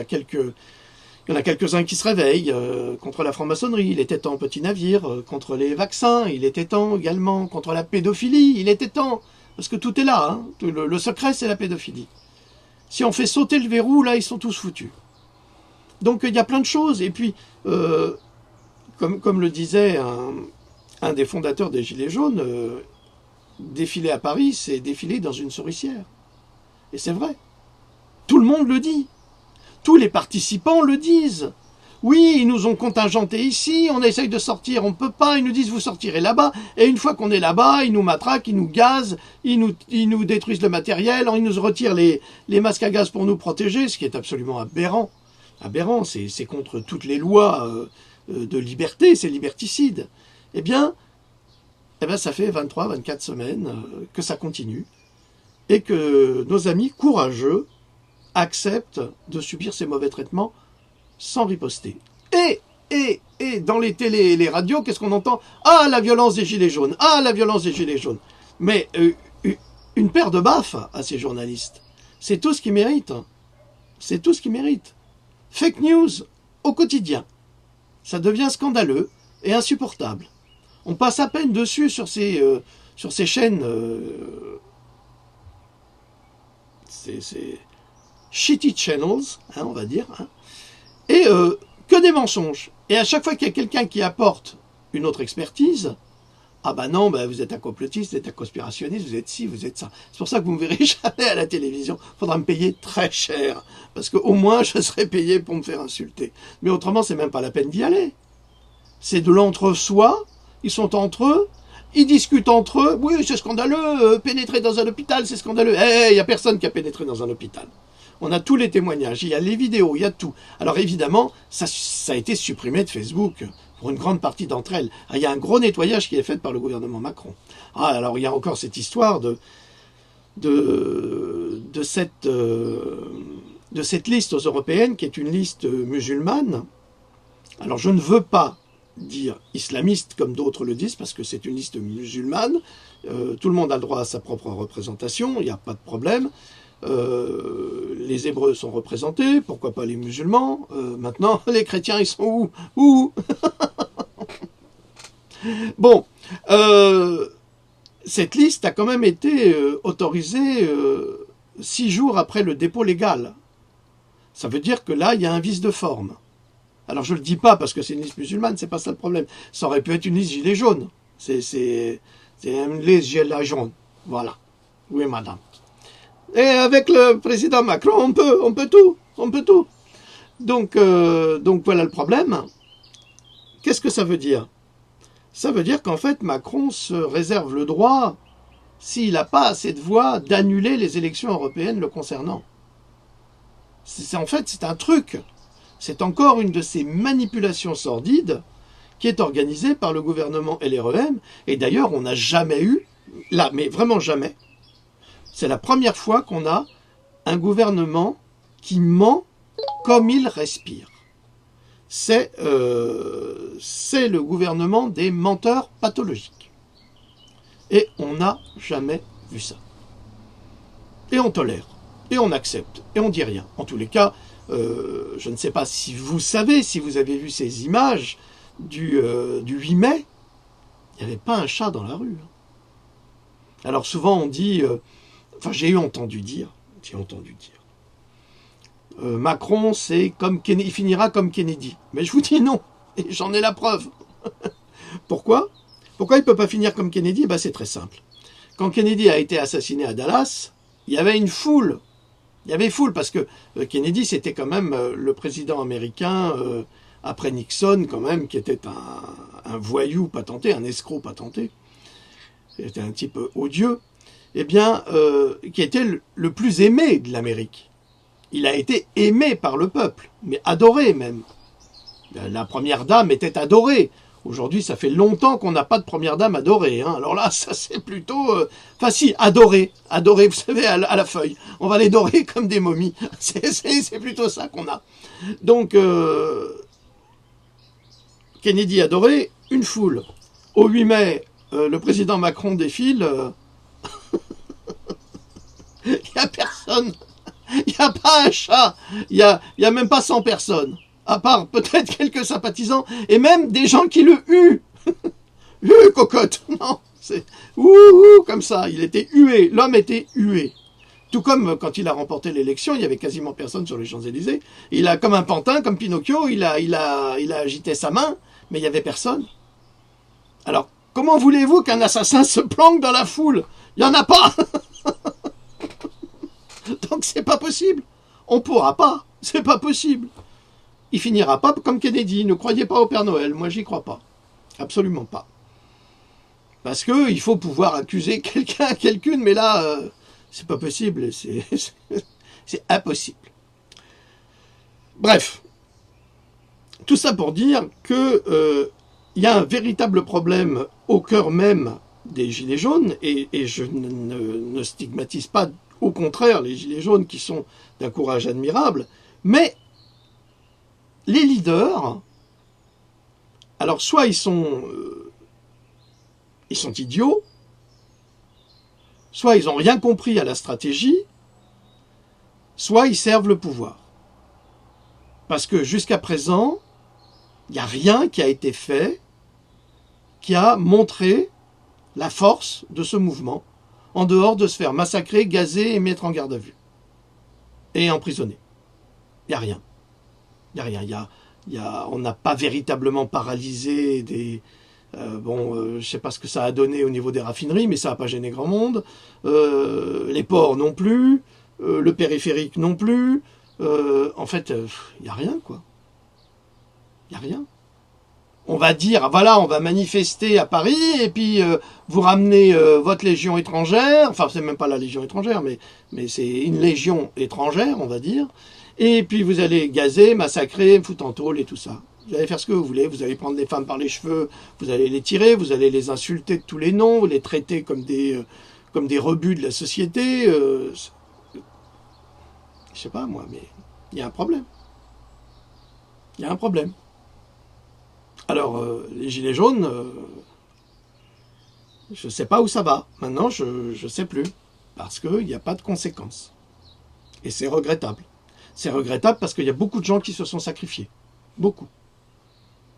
en a quelques-uns qui se réveillent contre la franc-maçonnerie. Il était temps, petit navire, contre les vaccins. Il était temps également contre la pédophilie. Il était temps. Parce que tout est là. Hein. Le secret, c'est la pédophilie. Si on fait sauter le verrou, là, ils sont tous foutus. Donc, il y a plein de choses. Et puis, comme le disait un des fondateurs des Gilets jaunes, défiler à Paris, c'est défiler dans une souricière. Et c'est vrai. Tout le monde le dit. Tous les participants le disent. Oui, ils nous ont contingentés ici, on essaye de sortir, on ne peut pas, ils nous disent vous sortirez là-bas, et une fois qu'on est là-bas, ils nous matraquent, ils nous gazent, ils nous détruisent le matériel, ils nous retirent les masques à gaz pour nous protéger, ce qui est absolument aberrant. aberrant, c'est contre toutes les lois de liberté, c'est liberticide. Eh bien, ça fait 23, 24 semaines que ça continue et que nos amis courageux acceptent de subir ces mauvais traitements sans riposter. Et dans les télés et les radios, qu'est-ce qu'on entend? Ah, la violence des gilets jaunes. Ah, la violence des gilets jaunes. Mais une paire de baffes à ces journalistes. C'est tout ce qu'ils méritent. C'est tout ce qu'ils méritent. Fake news au quotidien. Ça devient scandaleux et insupportable. On passe à peine dessus sur ces chaînes. Ces shitty channels, hein, on va dire. Hein, et que des mensonges. Et à chaque fois qu'il y a quelqu'un qui apporte une autre expertise, ah ben non, vous êtes un complotiste, vous êtes un conspirationniste, vous êtes ci, vous êtes ça. C'est pour ça que vous ne me verrez jamais à la télévision. Il faudra me payer très cher. Parce qu'au moins, je serai payé pour me faire insulter. Mais autrement, c'est même pas la peine d'y aller. C'est de l'entre-soi. Ils sont entre eux. Ils discutent entre eux. Oui, c'est scandaleux. Pénétrer dans un hôpital, c'est scandaleux. Il n'y a personne qui a pénétré dans un hôpital. On a tous les témoignages, il y a les vidéos, il y a tout. Alors évidemment, ça a été supprimé de Facebook, pour une grande partie d'entre elles. Il y a un gros nettoyage qui est fait par le gouvernement Macron. Alors il y a encore cette histoire de cette liste aux européennes, qui est une liste musulmane. Alors je ne veux pas dire islamiste comme d'autres le disent, parce que c'est une liste musulmane. Tout le monde a le droit à sa propre représentation, il n'y a pas de problème. Les Hébreux sont représentés, pourquoi pas les musulmans. Maintenant, les chrétiens, ils sont où Bon, cette liste a quand même été autorisée 6 jours après le dépôt légal. Ça veut dire que là, il y a un vice de forme. Alors je ne le dis pas parce que c'est une liste musulmane, c'est pas ça le problème. Ça aurait pu être une liste gilet jaune. C'est une liste gilet jaune. Voilà. Oui, madame. Et avec le président Macron, on peut tout. Donc voilà le problème. Qu'est-ce que ça veut dire? Ça veut dire qu'en fait, Macron se réserve le droit, s'il n'a pas assez de voix, d'annuler les élections européennes le concernant. En fait, c'est un truc. C'est encore une de ces manipulations sordides qui est organisée par le gouvernement LREM. Et d'ailleurs, on n'a jamais eu, là, mais vraiment jamais, c'est la première fois qu'on a un gouvernement qui ment comme il respire. C'est le gouvernement des menteurs pathologiques. Et on n'a jamais vu ça. Et on tolère, et on accepte, et on dit rien. En tous les cas, je ne sais pas si vous savez, si vous avez vu ces images du 8 mai, il n'y avait pas un chat dans la rue. Alors souvent on dit... j'ai entendu dire, Macron, c'est comme il finira comme Kennedy. Mais je vous dis non, et j'en ai la preuve. Pourquoi il ne peut pas finir comme Kennedy? C'est très simple. Quand Kennedy a été assassiné à Dallas, il y avait une foule. Il y avait foule parce que Kennedy, c'était quand même le président américain, après Nixon, quand même, qui était un voyou patenté, un escroc patenté. C'était un type odieux. Qui était le plus aimé de l'Amérique. Il a été aimé par le peuple, mais adoré même. La première dame était adorée. Aujourd'hui, ça fait longtemps qu'on n'a pas de première dame adorée. Alors là, ça c'est plutôt... adorée. Adorée, vous savez, à la feuille. On va les dorer comme des momies. C'est plutôt ça qu'on a. Donc, Kennedy adoré, une foule. Au 8 mai, le président Macron défile... Il n'y a personne. Il n'y a pas un chat. Il n'y a même pas 100 personnes. À part peut-être quelques sympathisants. Et même des gens qui le huent. Cocotte. Non. C'est comme ça. Il était hué. L'homme était hué. Tout comme quand il a remporté l'élection, il n'y avait quasiment personne sur les Champs-Élysées. Il a, comme un pantin, comme Pinocchio, il a agité sa main, mais il n'y avait personne. Alors, comment voulez-vous qu'un assassin se planque dans la foule? Il n'y en a pas. Donc c'est pas possible. On pourra pas. C'est pas possible. Il finira pas comme Kennedy. Ne croyez pas au Père Noël. Moi, j'y crois pas. Absolument pas. Parce que il faut pouvoir accuser quelqu'une, mais là, c'est pas possible. C'est impossible. Bref, tout ça pour dire que y a un véritable problème au cœur même des Gilets jaunes, et je ne stigmatise pas, au contraire, les Gilets jaunes qui sont d'un courage admirable, mais les leaders, alors soit ils sont idiots, soit ils n'ont rien compris à la stratégie, soit ils servent le pouvoir. Parce que jusqu'à présent, il n'y a rien qui a été fait qui a montré la force de ce mouvement, en dehors de se faire massacrer, gazer et mettre en garde à vue. Et emprisonner. Il n'y a rien. Il n'y a rien. On n'a pas véritablement paralysé des... je ne sais pas ce que ça a donné au niveau des raffineries, mais ça n'a pas gêné grand monde. Les ports non plus. Le périphérique non plus. En fait, il n'y a rien, quoi. Il n'y a rien. On va dire, voilà, on va manifester à Paris, et puis vous ramenez votre légion étrangère, enfin c'est même pas la légion étrangère, mais c'est une légion étrangère, on va dire, et puis vous allez gazer, massacrer, foutre en tôle et tout ça. Vous allez faire ce que vous voulez, vous allez prendre les femmes par les cheveux, vous allez les tirer, vous allez les insulter de tous les noms, vous les traiter comme des rebuts de la société. Je sais pas moi, mais il y a un problème. Il y a un problème. Alors, les Gilets jaunes, je ne sais pas où ça va. Maintenant, je ne sais plus. Parce qu'il n'y a pas de conséquences. Et c'est regrettable. C'est regrettable parce qu'il y a beaucoup de gens qui se sont sacrifiés. Beaucoup.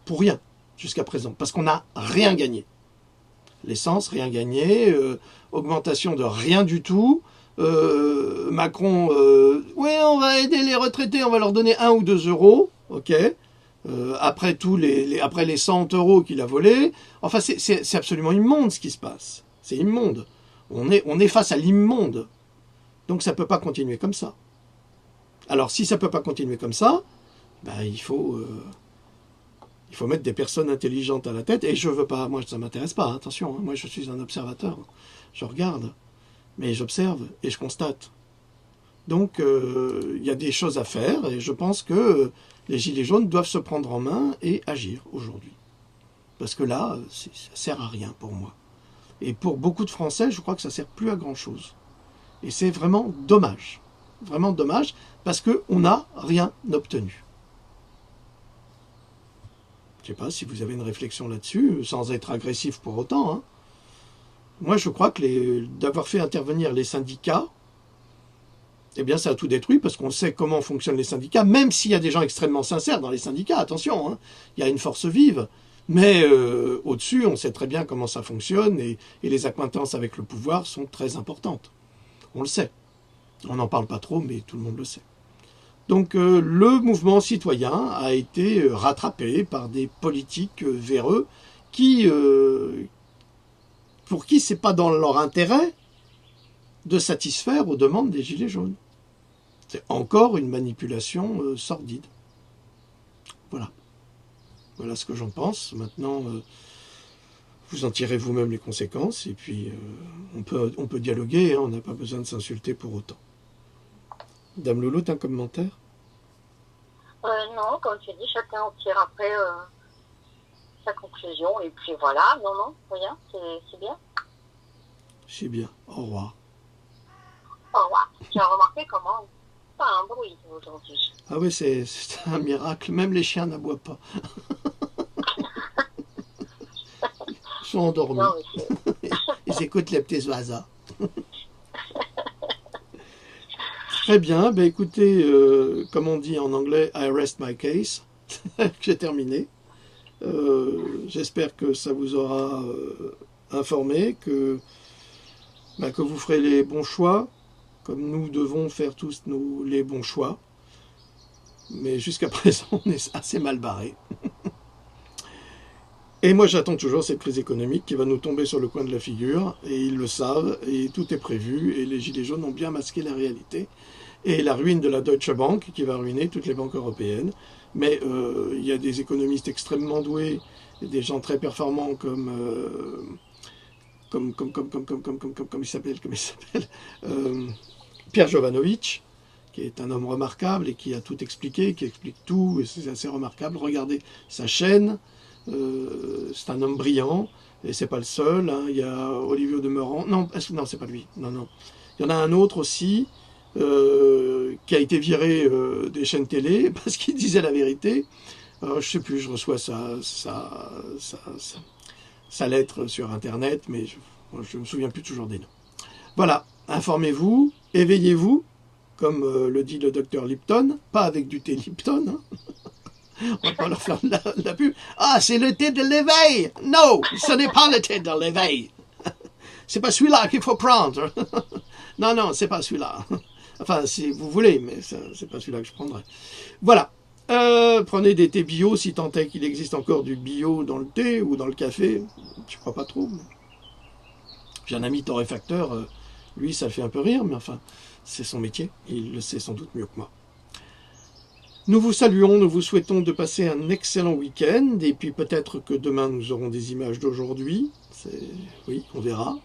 Pour rien, jusqu'à présent. Parce qu'on n'a rien gagné. L'essence, rien gagné. Augmentation de rien du tout. Macron, oui, on va aider les retraités, on va leur donner 1 ou 2 euros. Ok. Après les 100 euros qu'il a volés. Enfin, c'est absolument immonde ce qui se passe. C'est immonde. On est face à l'immonde. Donc ça ne peut pas continuer comme ça. Alors si ça ne peut pas continuer comme ça, ben, il faut mettre des personnes intelligentes à la tête. Et je veux pas, moi ça ne m'intéresse pas, attention, hein, moi je suis un observateur. Je regarde, mais j'observe et je constate. Donc il y a des choses à faire et je pense que les Gilets jaunes doivent se prendre en main et agir aujourd'hui. Parce que là, ça ne sert à rien pour moi. Et pour beaucoup de Français, je crois que ça ne sert plus à grand-chose. Et c'est vraiment dommage. Vraiment dommage, parce qu'on n'a rien obtenu. Je ne sais pas si vous avez une réflexion là-dessus, sans être agressif pour autant. Hein. Moi, je crois que d'avoir fait intervenir les syndicats, eh bien, ça a tout détruit parce qu'on sait comment fonctionnent les syndicats, même s'il y a des gens extrêmement sincères dans les syndicats, attention, hein, il y a une force vive. Mais au-dessus, on sait très bien comment ça fonctionne et les accointances avec le pouvoir sont très importantes. On le sait. On n'en parle pas trop, mais tout le monde le sait. Donc le mouvement citoyen a été rattrapé par des politiques véreux pour qui c'est pas dans leur intérêt de satisfaire aux demandes des Gilets jaunes. C'est encore une manipulation sordide. Voilà. Voilà ce que j'en pense. Maintenant, vous en tirez vous-même les conséquences. Et puis, on peut dialoguer. Hein, on n'a pas besoin de s'insulter pour autant. Dame Loulou, t'as un commentaire? Non, comme tu dis, chacun en tire après sa conclusion. Et puis voilà, non, rien, c'est bien. C'est bien. Au revoir. Au revoir. Tu as remarqué comment pas un bruit aujourd'hui. Ah oui, c'est un miracle. Même les chiens n'aboient pas. Ils sont endormis. Non, Ils écoutent les petits oiseaux. Très bien. Ben écoutez, comme on dit en anglais, I rest my case. J'ai terminé. J'espère que ça vous aura informé, que vous ferez les bons choix, comme nous devons faire tous les bons choix. Mais jusqu'à présent, on est assez mal barré. Et moi, j'attends toujours cette crise économique qui va nous tomber sur le coin de la figure. Et ils le savent, et tout est prévu. Et les Gilets jaunes ont bien masqué la réalité. Et la ruine de la Deutsche Bank, qui va ruiner toutes les banques européennes. Mais il y a des économistes extrêmement doués, des gens très performants comme il s'appelle Pierre Jovanovic, qui est un homme remarquable et qui a tout expliqué, qui explique tout, et c'est assez remarquable. Regardez sa chaîne, c'est un homme brillant, et c'est pas le seul, hein. Il y a Olivier Demeurant, non, c'est pas lui, non. Il y en a un autre aussi, qui a été viré des chaînes télé, parce qu'il disait la vérité. Je sais plus, je reçois sa lettre sur Internet, mais je me souviens plus toujours des noms. Voilà, informez-vous, éveillez-vous, comme le dit le docteur Lipton, pas avec du thé Lipton, hein. On va pas leur faire de la pub. Ah, c'est le thé de l'éveil. Non, ce n'est pas le thé de l'éveil. C'est pas celui-là qu'il faut prendre. Non, c'est pas celui-là. Enfin, si vous voulez, mais c'est pas celui-là que je prendrai. Voilà. Prenez des thés bio, si tant est qu'il existe encore du bio dans le thé ou dans le café. Je crois pas trop. J'ai un ami torréfacteur, lui, ça le fait un peu rire, mais enfin, c'est son métier. Il le sait sans doute mieux que moi. Nous vous saluons, nous vous souhaitons de passer un excellent week-end, et puis peut-être que demain nous aurons des images d'aujourd'hui. Oui, on verra.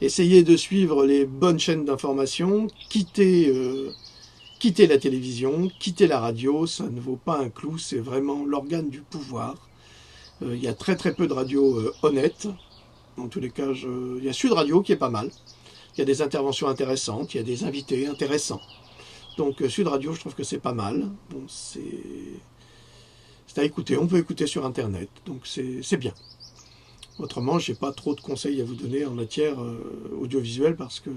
Essayez de suivre les bonnes chaînes d'information, quittez la télévision, quittez la radio, ça ne vaut pas un clou, c'est vraiment l'organe du pouvoir. Il y a très peu de radios honnêtes. En tous les cas, il y a Sud Radio qui est pas mal. Il y a des interventions intéressantes, il y a des invités intéressants. Donc Sud Radio, je trouve que c'est pas mal. Bon, c'est à écouter, on peut écouter sur Internet, donc c'est bien. Autrement, je n'ai pas trop de conseils à vous donner en matière audiovisuelle parce que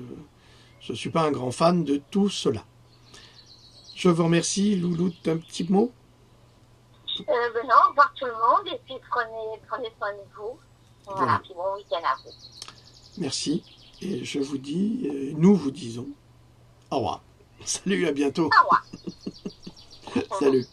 je ne suis pas un grand fan de tout cela. Je vous remercie. Loulou, un petit mot? Non, au revoir tout le monde, et puis prenez soin de vous. Voilà, puis bon week-end à vous. Merci, et je vous dis, nous vous disons au revoir. Salut, à bientôt. Au revoir. Salut.